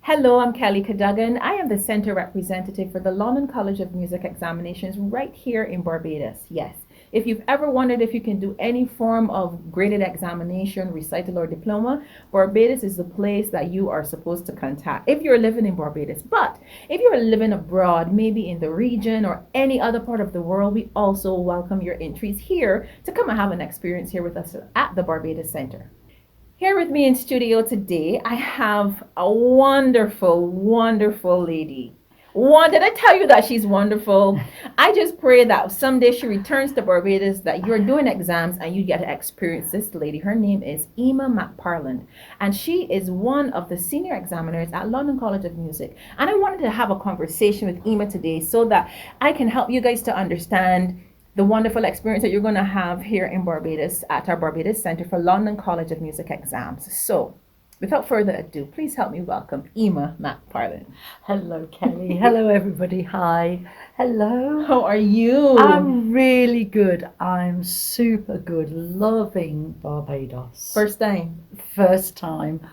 Hello, I'm Kellie Cadogan. I am the Center Representative for the London College of Music examinations right here in Barbados. Yes, if you've ever wondered if you can do any form of graded examination, recital, or diploma, Barbados is the place that you are supposed to contact if you're living in Barbados. But if you're living abroad, maybe in the region or any other part of the world, we also welcome your entries here to come and have an experience here with us at the Barbados Center. Here with me in studio today, I have a wonderful, wonderful lady. Did I tell you that she's wonderful? I just pray that someday she returns to Barbados, that you're doing exams and you get to experience this lady. Her name is Emer McParland, and she is one of the senior examiners at London College of Music. And I wanted to have a conversation with Emer today so that I can help you guys to understand the wonderful experience that you're going to have here in Barbados at our Barbados Center for London College of Music exams. So, without further ado, please help me welcome Emer McParland. Hello, Kelly. Hello, everybody. Hi. Hello. How are you? I'm really good. I'm super good. Loving Barbados. First time. First time.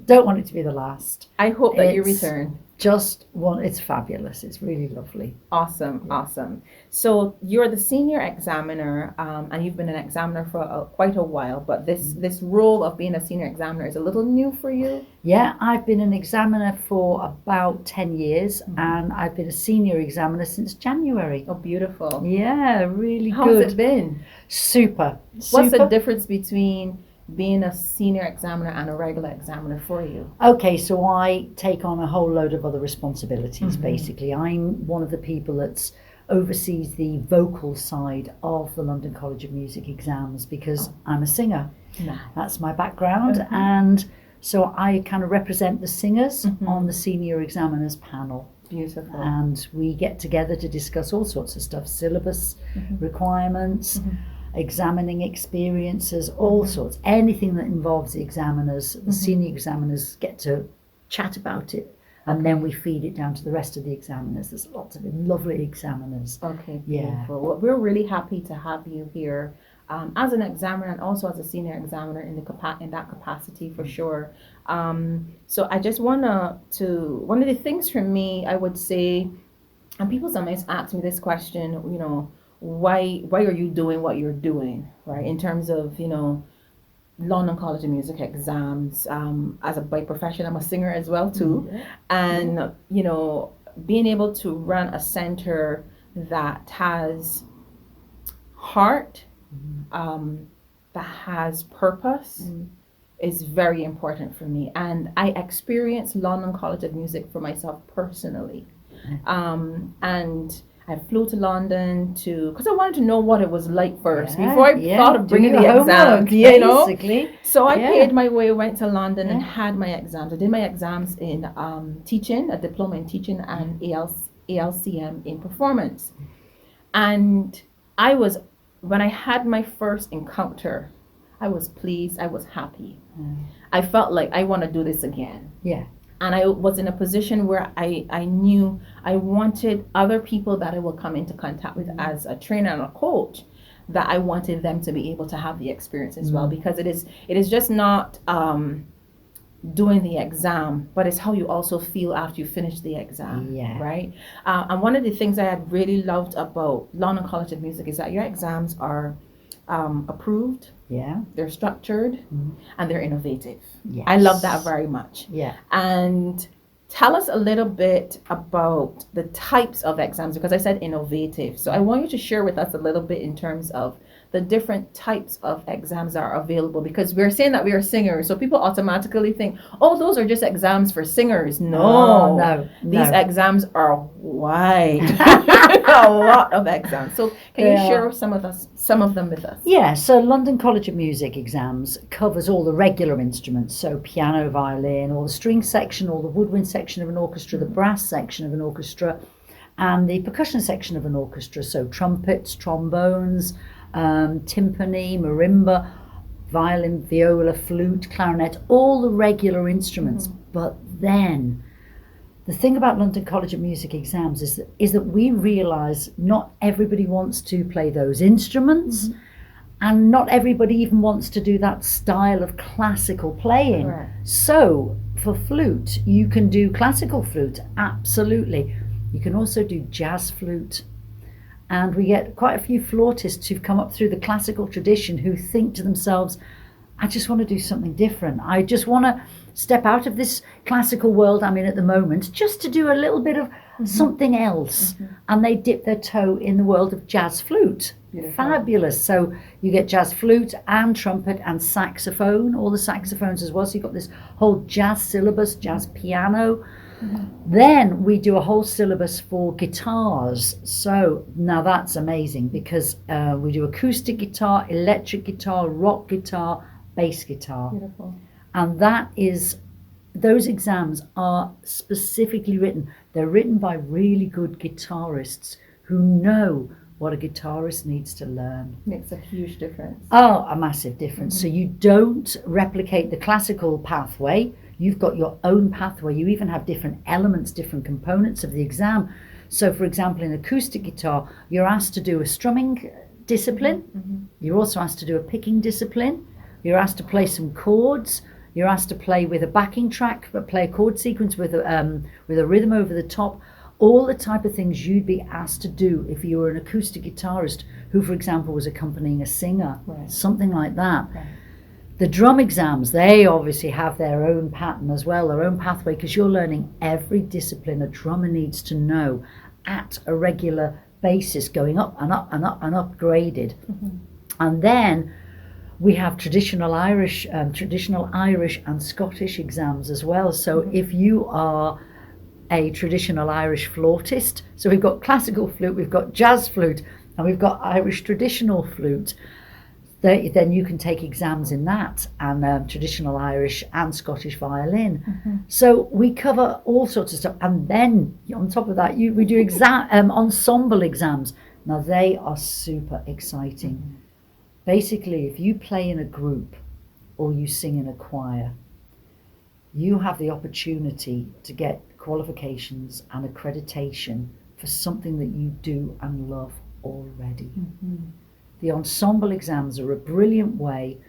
Don't want it to be the last. I hope that you return. It's fabulous. It's really lovely. Awesome, yeah. Awesome. So you're the senior examiner, and you've been an examiner for quite a while, but this role of being a senior examiner is a little new for you? Yeah, I've been an examiner for about 10 years, and I've been a senior examiner since January. Oh, beautiful. Yeah, really good. How's it been? Super. What's the difference between being a senior examiner and a regular examiner for you? Okay, so I take on a whole load of other responsibilities, basically. I'm one of the people that oversees the vocal side of the London College of Music exams because I'm a singer. Nice. That's my background. And so I kind of represent the singers on the senior examiners panel. Beautiful. And we get together to discuss all sorts of stuff, syllabus requirements, examining experiences, all sorts, anything that involves the examiners. The senior examiners get to chat about it, and then we feed it down to the rest of the examiners. There's lots of lovely examiners. Okay, yeah. Beautiful. Well, we're really happy to have you here as an examiner and also as a senior examiner in that capacity for sure. So I just one of the things for me, I would say, and people sometimes ask me this question, why are you doing what you're doing, right? In terms of, London College of Music exams. By profession, I'm a singer as well too. And, being able to run a center that has heart, that has purpose is very important for me. And I experienced London College of Music for myself personally. And I flew to London because I wanted to know what it was like first before I thought of bringing the exam. Basically. So I paid my way, went to London and had my exams. I did my exams in teaching, a diploma in teaching, and ALCM in performance. And when I had my first encounter, I was pleased, I was happy. I felt like I want to do this again. Yeah. And I was in a position where I knew I wanted other people that I will come into contact with as a trainer and a coach, that I wanted them to be able to have the experience as well, because it is just not doing the exam, but it's how you also feel after you finish the exam, right? And one of the things I had really loved about London College of Music is that your exams are approved. Yeah. They're structured and they're innovative. Yes. I love that very much. Yeah. And tell us a little bit about the types of exams, because I said innovative. So I want you to share with us a little bit in terms of the different types of exams that are available, because we're saying that we are singers, so people automatically think, oh, those are just exams for singers. No. These exams are wide. A lot of exams. So can you share some of them with us? Yeah, so London College of Music exams covers all the regular instruments, so piano, violin, all the string section, all the woodwind section of an orchestra, the brass section of an orchestra, and the percussion section of an orchestra, so trumpets, trombones, timpani, marimba, violin, viola, flute, clarinet, all the regular instruments. But then the thing about London College of Music exams is that we realise not everybody wants to play those instruments, and not everybody even wants to do that style of classical playing. Right. So for flute, you can do classical flute, absolutely. You can also do jazz flute. And we get quite a few flautists who've come up through the classical tradition who think to themselves, I just want to do something different. I just want to step out of this classical world I'm in at the moment, just to do a little bit of something else. And they dip their toe in the world of jazz flute. Beautiful. Fabulous. So you get jazz flute and trumpet and saxophone, all the saxophones as well. So you've got this whole jazz syllabus, jazz piano. Then we do a whole syllabus for guitars. So now that's amazing because we do acoustic guitar, electric guitar, rock guitar, bass guitar. Beautiful. And those exams are specifically written. They're written by really good guitarists who know what a guitarist needs to learn. Makes a huge difference. Oh, a massive difference. So you don't replicate the classical pathway. You've got your own pathway. You even have different elements, different components of the exam. So, for example, in acoustic guitar, you're asked to do a strumming discipline. You're also asked to do a picking discipline. You're asked to play some chords. You're asked to play with a backing track, but play a chord sequence with a rhythm over the top. All the type of things you'd be asked to do if you were an acoustic guitarist who, for example, was accompanying a singer, something like that. The drum exams, they obviously have their own pattern as well, their own pathway, because you're learning every discipline a drummer needs to know at a regular basis, going up and up and up and upgraded. And then we have traditional Irish and Scottish exams as well. So if you are a traditional Irish flautist, so we've got classical flute, we've got jazz flute, and we've got Irish traditional flute, then you can take exams in that, and traditional Irish and Scottish violin. So we cover all sorts of stuff. And then on top of that, we do ensemble exams. Now they are super exciting. Basically, if you play in a group or you sing in a choir, you have the opportunity to get qualifications and accreditation for something that you do and love already. The ensemble exams are a brilliant way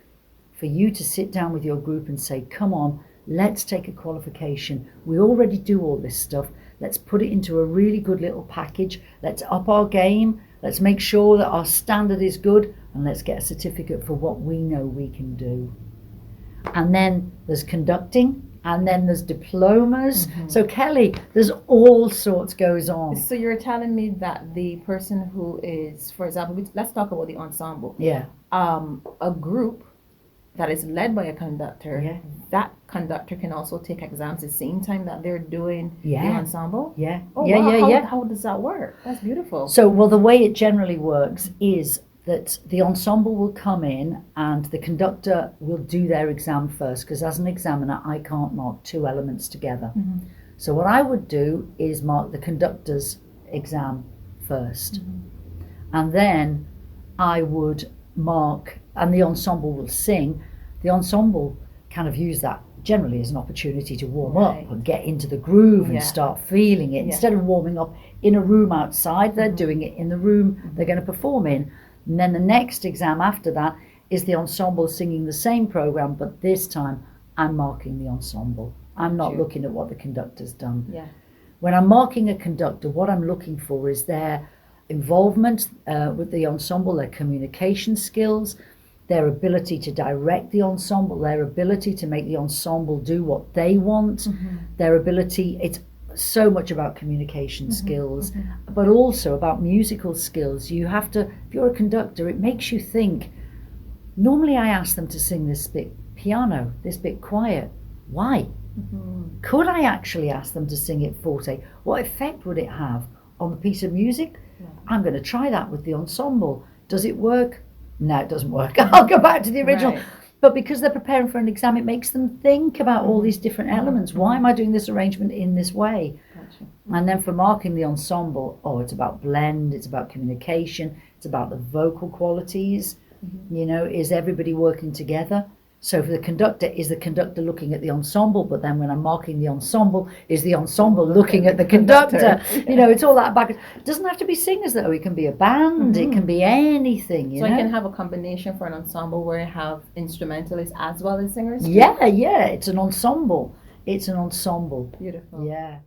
for you to sit down with your group and say, come on, let's take a qualification. We already do all this stuff. Let's put it into a really good little package. Let's up our game. Let's make sure that our standard is good, and let's get a certificate for what we know we can do. And then there's conducting, and then there's diplomas. So Kellie, there's all sorts goes on. So you're telling me that the person who is, for example, let's talk about the ensemble. Yeah. A group that is led by a conductor, that conductor can also take exams the same time that they're doing the ensemble? How does that work? That's beautiful. So, well, the way it generally works is that the ensemble will come in and the conductor will do their exam first, because as an examiner I can't mark two elements together. So what I would do is mark the conductor's exam first, and then I would mark, and the ensemble will sing. The ensemble kind of use that generally as an opportunity to warm up and get into the groove and start feeling it. Instead of warming up in a room outside, they're doing it in the room they're going to perform in. And then the next exam after that is the ensemble singing the same program, but this time I'm marking the ensemble. I'm not looking at what the conductor's done. When I'm marking a conductor, what I'm looking for is their involvement with the ensemble, their communication skills, their ability to direct the ensemble, their ability to make the ensemble do what they want, their ability, it's so much about communication skills, but also about musical skills. You have to, if you're a conductor, it makes you think. Normally I ask them to sing this bit piano, this bit quiet. Why? Could I actually ask them to sing it forte? What effect would it have on the piece of music? I'm going to try that with the ensemble. Does it work? No, it doesn't work. I'll go back to the original. But because they're preparing for an exam, it makes them think about all these different elements. Why am I doing this arrangement in this way? And then for marking the ensemble, it's about blend, it's about communication, it's about the vocal qualities. You know, is everybody working together? So for the conductor, is the conductor looking at the ensemble? But then when I'm marking the ensemble, is the ensemble looking at the conductor? You know, it's all that back. It doesn't have to be singers though. It can be a band. It can be anything. So I can have a combination for an ensemble where I have instrumentalists as well as singers? Yeah. It's an ensemble. It's an ensemble. Beautiful. Yeah.